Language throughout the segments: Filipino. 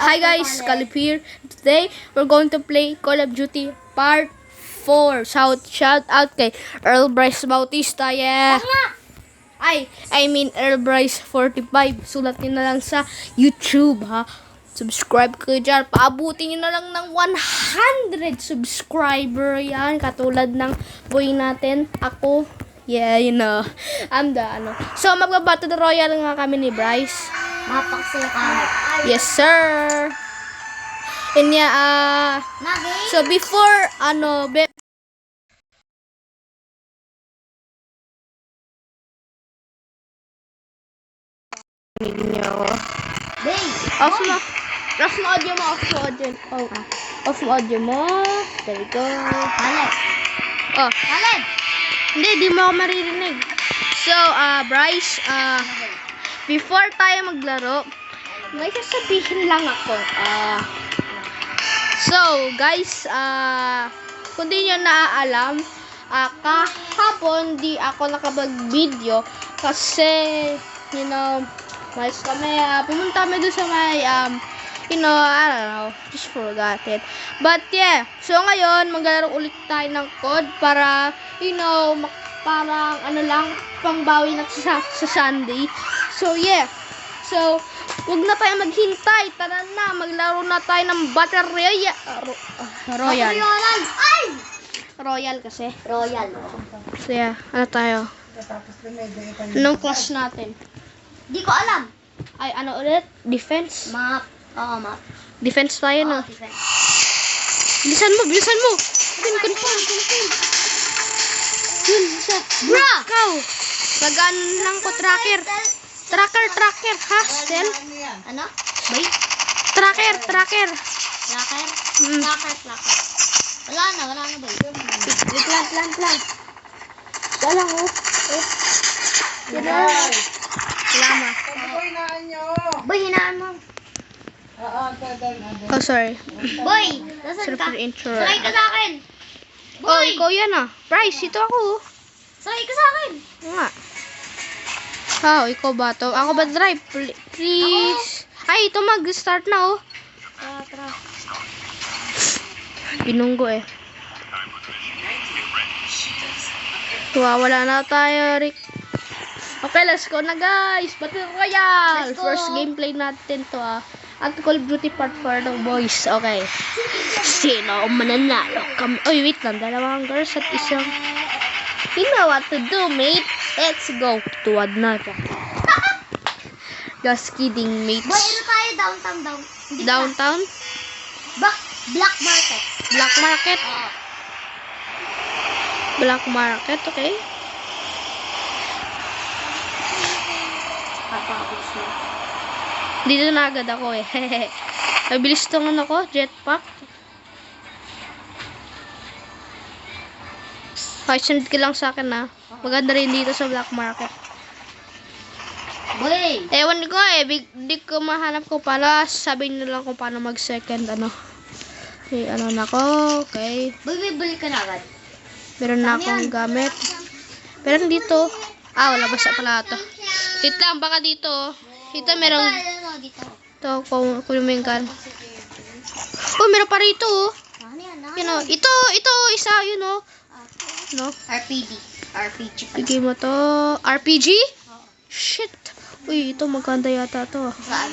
Hi guys, Calip here. Today, we're going to play Call of Duty Part 4. Shout out kay Earl Bryce Bautista, yeah. I mean Earl Bryce 45. Sulat nyo na lang sa YouTube, ha. Subscribe kayo dyan. Paabutin nyo na lang ng 100 subscriber yan. Katulad ng boy natin. Ako, yeah, you know. I'm the, So, magbabattle royale nga kami ni Bryce. Mapaksil ka. Yes, sir. And yeah, so before, off mo. Off mo audio mo, off mo audio. Oh, off mo audio mo. There you go. Alin? Oh, Alin? hindi, di mo ako maririnig. So, Bryce, before tayo maglaro, may sasabihin lang ako. So, guys, kung di nyo naaalam, kahapon di ako nakapag-video kasi, mais kami, pumunta kami doon sa may, I don't know, just forgot it. But yeah, so ngayon, maglalaro ulit tayo ng COD para, parang pangbawi na sa Sunday. So yeah, so, huwag na tayo maghintay. Tara na, maglaro na tayo ng Battle Royale. Ay! Royal kasi. Royal. So yeah, tayo? Anong class natin? Di ko alam. Ay, ulit? Defense? Map. Oo, map. Defense tayo, no? Defense. Bilisan mo! Confirm. Yun, isa. Bra! Ikaw! Lagaan lang ko, tracker, ha? Sel? Ano? Bay? Tracker. Tracker? Hmm. Tracker. Wala na ba? Plan. Wala lang, oh. Salamat. Boy, hinaan mo. Oh, sorry. Boy, nasan ka? Super intro. Sakay ka sa akin. Oh, Boy, ikaw yan, Bryce, ito ako, oh. sakay ka sa akin. Nga. Oh, ikaw ba to? Ako ba drive? Please. Ay, ito mag-start na, oh. Tara. Binunggo, eh. Wala na tayo, Rick. Okay, let's go na, guys. Battle Royale. Let's go. First gameplay natin to, At Call of Duty Part 4 ng boys. Okay. Sino ang mananalo? Oy, wait lang. Dalawang girls at isang... You know what to do, mate. Let's go. Tuwad na ka. Just kidding, mates. Boy, ano tayo? Downtown. Hindi pala. Downtown? Black market. Black market? Oo. Black market, okay. Papakos mo. Dito na agad ako, eh. Mabilis tong jetpack. Okay, sunod ka lang sa akin, Maganda rin dito sa black market. Boy! Ewan ko, di ko mahanap ko para sabihin nyo lang kung paano mag-second, Okay, na ko, okay. Boy, balik ka na agad. Meron na akong gamit. Meron dito. Wala basta pala ito. Wait lang, baka dito. Ito merong... Dito. Ito, kulumingan. Oh, meron pa rito, Ano yan? Ito, isa, No? RPG. Bigay mo to. RPG? Shit. Uy, ito maganda yata to. Saan?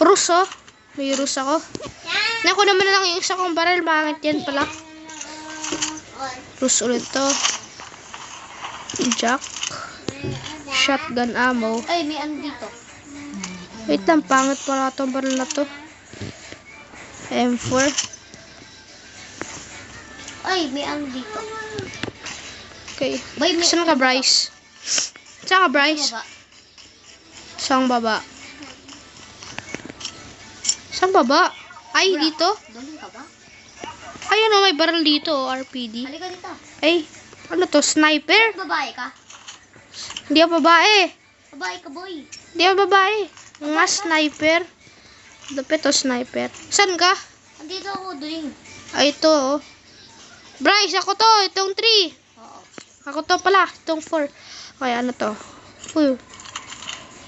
Rus, May rus ako. Naku naman lang yung isa kong barrel. Mangit yan pala. Rus ulit to. Jack. Shotgun ammo. Ay, may ano dito. Wait lang, pangit pala itong barrel na to. M4. Ay, may ano dito. Okay. Boy, may Saan ka, Bryce? Saan ka, Bryce? Baba. Saan baba? Saan baba? Ay, Bra. dito? Doon ka ba? Ay, may barrel dito, RPD. Halika dito. Ay, ano to? Sniper? Babae ka? Hindi ako babae. Babae ka, boy. Hindi ako babae. Nga sniper. Dapat to sniper. Saan ka? Andito ako, doon. Ay, ito, Bryce, ako to. Itong 3. Oo. Ako to pala. Itong 4. Okay, ano to? Uy.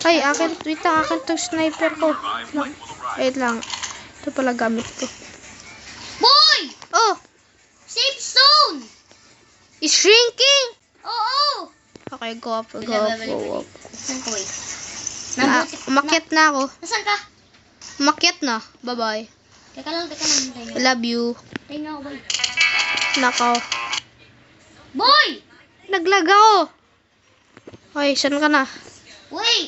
Ay, akin. Wait lang. Akin tong sniper ko. Wait lang. Ito pala gamit ko. Boy! Oh! Safe zone! It's shrinking! Oo! Okay, go up, go up. Nasaan ka, boy? Umakyat na ako. Nasaan ka? Umakyat na. Bye-bye. Teka lang. Hintay I nga. love you. Hintay nga ako, boy. Nako. Boy! Naglag ako. Okay, saan ka na? Wait!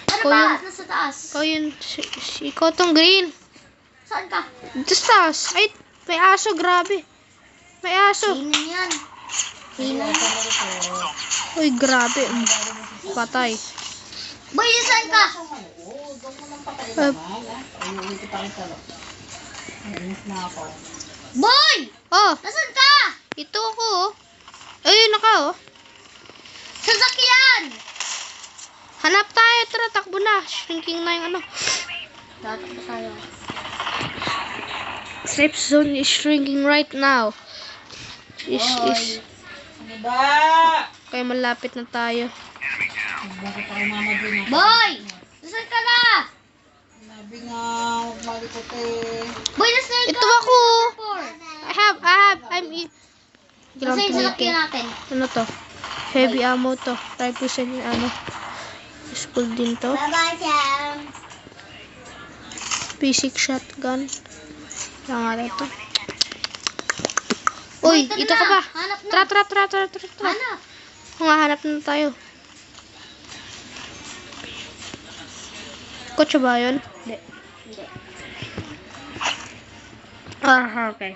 Ano Ikaw ba? yun. Nasa taas. Ikaw yun. Ikaw tong green. Saan ka? Dito sa taas. Ay, may aso. Grabe. May aso. Hina yan. Hina. Uy, grabe. Patay. Boy, nasaan ka? Uh, Boy! oh, Nasaan ka? ito ako. Oh. Ayun, naka oh. Sasakyan! Hanap tayo. Tara, takbo na. Shrinking na yung ano. Tatakbo tayo. Safe zone is shrinking right now. Is. Ano ba? Kaya malapit na tayo. Bakit ako mamadali? Boy! Nasaan ka na? Sabi nga, huwag malikot eh. Boy, nasaan ka? Ito ako. Four. I'm Nasaan yung sasakyan natin? Ano to? Heavy ammo to. 5% yung ano. Useful din to. Bye-bye, Sam. Basic shotgun. Lang nga to. Uy, Boy, ito ka na. pa. Hanap na. Tara. Hanap. Hanap na tayo. Kotse ba yun? Hindi. Okay.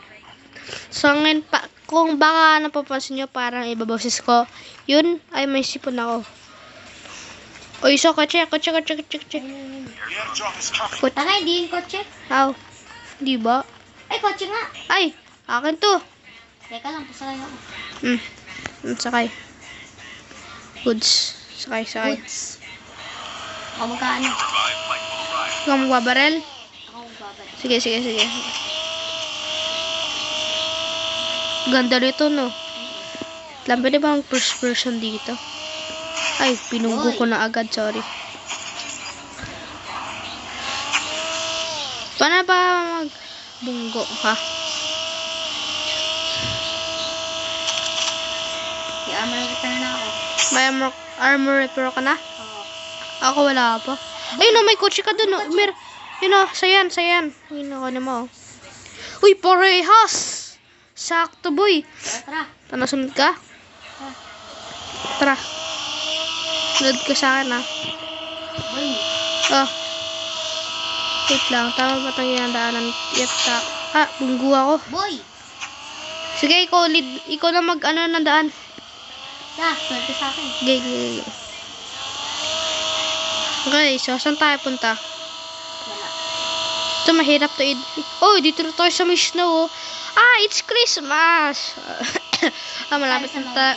So, ngayon pa, kung baka napapansin nyo, parang ibaboses ko, yun, ay may sipon ako. Uy, so, kotse. Taka, hindi yung kotse. How? Di ba? Ay, kotse nga. Ay, akin to. Teka lang, pasakay ako. Sakay. Goods. Sakay. Goods. Ako magkaano? Ikaw magbabarel? Ako magbabalik. Sige. Ganda nito, no? Lang, pwede ba ang first person dito? Ay, pinunggo ko na agad, sorry. Paano ba magbunggo ka? I-armor repair na ako. May armor repair ka na? Oo. Ako wala pa. Ayun na, may kotse ka dun. Oh. Yun o, sayan. Ayun ako na mo. Uy, parehas! Sakto, boy. Tara. Nasunod ka? Tara. Sunod ka sa akin, ha? Boy. Oh. Wait lang. Tama ba itong ginadaanan? Yata. Bunggu ako. Boy. Sige, ikaw na mag-ano ng daan. Swerte sa akin. Sige. Okay, so saan tayo punta? Wala. Ito, mahirap to. Oh, dito na tayo sa may snow. It's Christmas. Malapit na tayo.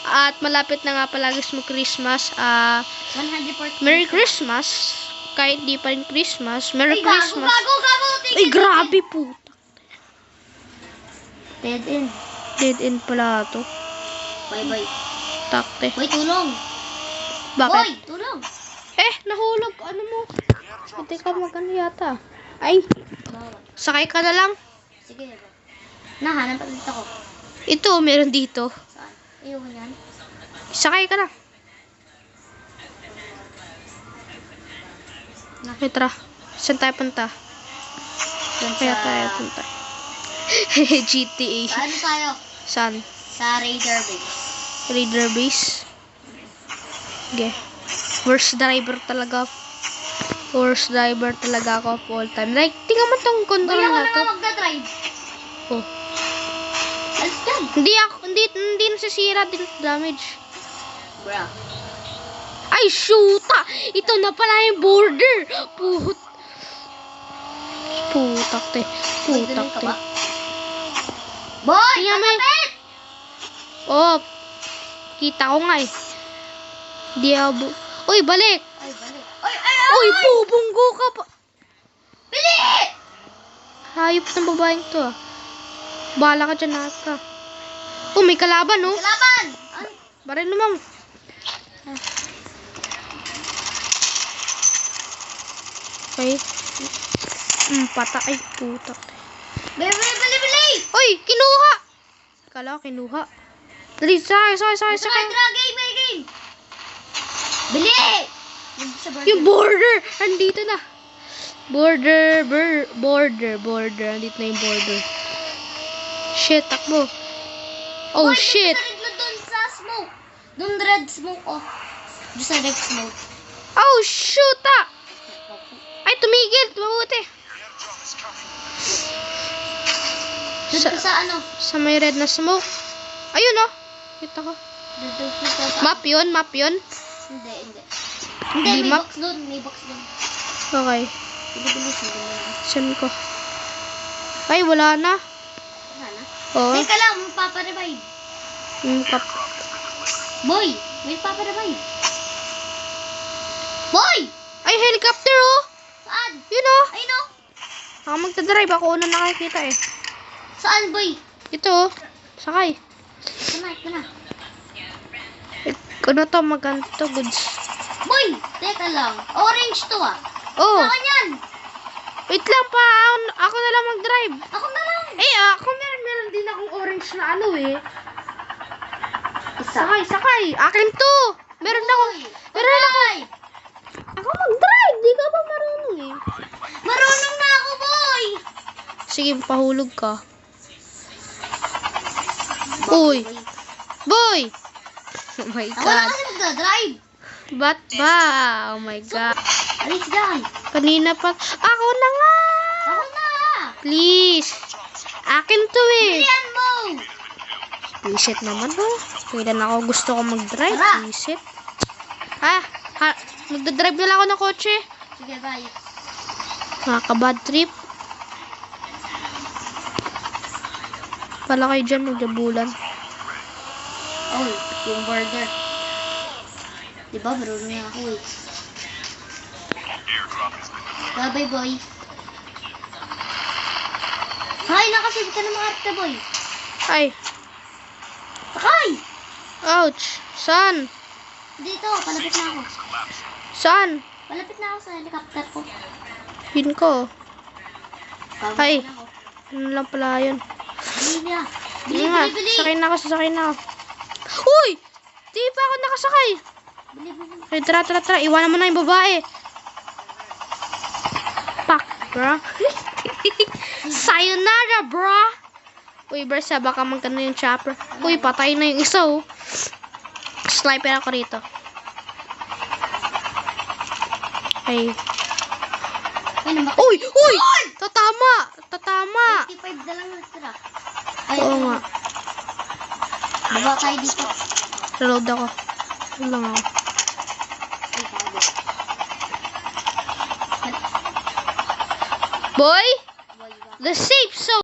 At malapit na nga pala guys mag-Christmas. 140. Merry Christmas. Kahit di pa rin Christmas. Merry Ay, Christmas. gago. Ay, grabe po. Dead end. Dead end pala to. Bye. Takte. Boy, tulong. Bakit? Boy, tulong. Nahulog. Ano mo? Hindi ka magano yata. Ay, Bawal. sakay ka na lang. Sige. Nahanap pa dito ko. Ito, meron dito. Saan? Ayoko yan. Sakay ka na. Okay, tara. Saan tayo punta? Kaya tayo punta. GTA. Saan tayo? Saan? Sa Raider Base. Raider Base. Okay. Worst driver talaga ako of all time. Like, tingnan mo tong Boy, control ako na na to. nga magdadrive. Oh. Alis dyan. Hindi nasisira din damage. Bro. Ay, shoota! Ito na pala yung border. Putak te. Boy, Tingnan mo kapit! Oh. Kita ko nga eh. Diabo. Uy, balik. Ay, balik. Uy, bubunggo ka pa. Bili! Hayop ng babaeng to ah. Bahala ka dyan nata. Oh, may kalaban oh. Kalaban! Ay, Baril naman. Okay. Pata. Ay, puta. Bili! Uy, kinuha! Kala ko kinuha. Dali, sakay. Game! Bili! Sa burger. Yung border! Andito na. Border. Andito na yung border. Shit, takbo. Oh, Boy, shit. Doon sa smoke. Doon red smoke, oh. Doon sa red smoke. Oh, shoot ah! Ay, tumigil. Mabuti. Doon Sa, sa ano? sa may red na smoke. Ayun oh. Kita ko. Doon sa Map yun. Hindi. Di May map? box doon. Okay. Bili. Saan ko? Ay, wala na. Sana. Oh. Teka lang, magpaparevive. Yung kap. Boy, may paparevive. Boy! Ay, helicopter oh. Saan? Yun oh. Ay, no. Ako magdadrive. Ako una nakakita eh. Saan, boy? Ito oh. Sakay. Ito na. Ano to? Maganda to. Goods. Boy, teka lang. Orange to, ah. Oh. Saan yan? Wait lang pa. Ako na lang mag-drive. Ako na lang. Eh, ako meron din akong orange na ano eh. Isa. Sakay. Akin to. Meron ako. Meron Ako mag-drive. Di ka ba marunong eh? Marunong na ako, boy. Sige, pahulog ka. Uy. Boy! Oh my Ako na God. kasi magdadrive. Ba't ba? Oh my God. Alis dyan. Kanina pa. Ako na nga! Ako na. Please. Akin to eh. Bilian mo. Visit naman oh. Kailan ako gusto ko mag-drive. Tara. Visit. Magdadrive na lang ako ng kotse. Sige, bye. Nakaka-bad trip. Pala kayo dyan magdabulan. Oh, yung burger. Diba, marunong na ako eh. Bye-bye, boy. Sakay na kasi, ka na makarte, boy. Ay. Sakay! Ouch. Saan? Dito, palapit na ako. Saan? Palapit na ako sa helicopter ko. Pin ko. Bago Ay. na ako. Ano lang pala yun. Bili na. Bili nga. Sakay na ako. Uy! Di pa ako nakasakay. Bili. Okay, tara. Iwanan mo na yung babae. Pak, bro. Sayonara, bro. Uy, Bersa, baka magkano yung chopper. Uy, patay na yung isa, oh. Sniper ako rito. Ay. Uy! Tatama! 55 na lang natira. Ay, Oo nga. baba tayo dito. Reload ako. Ano lang ako. Ay, bago. Boy! Boy, The safe zone!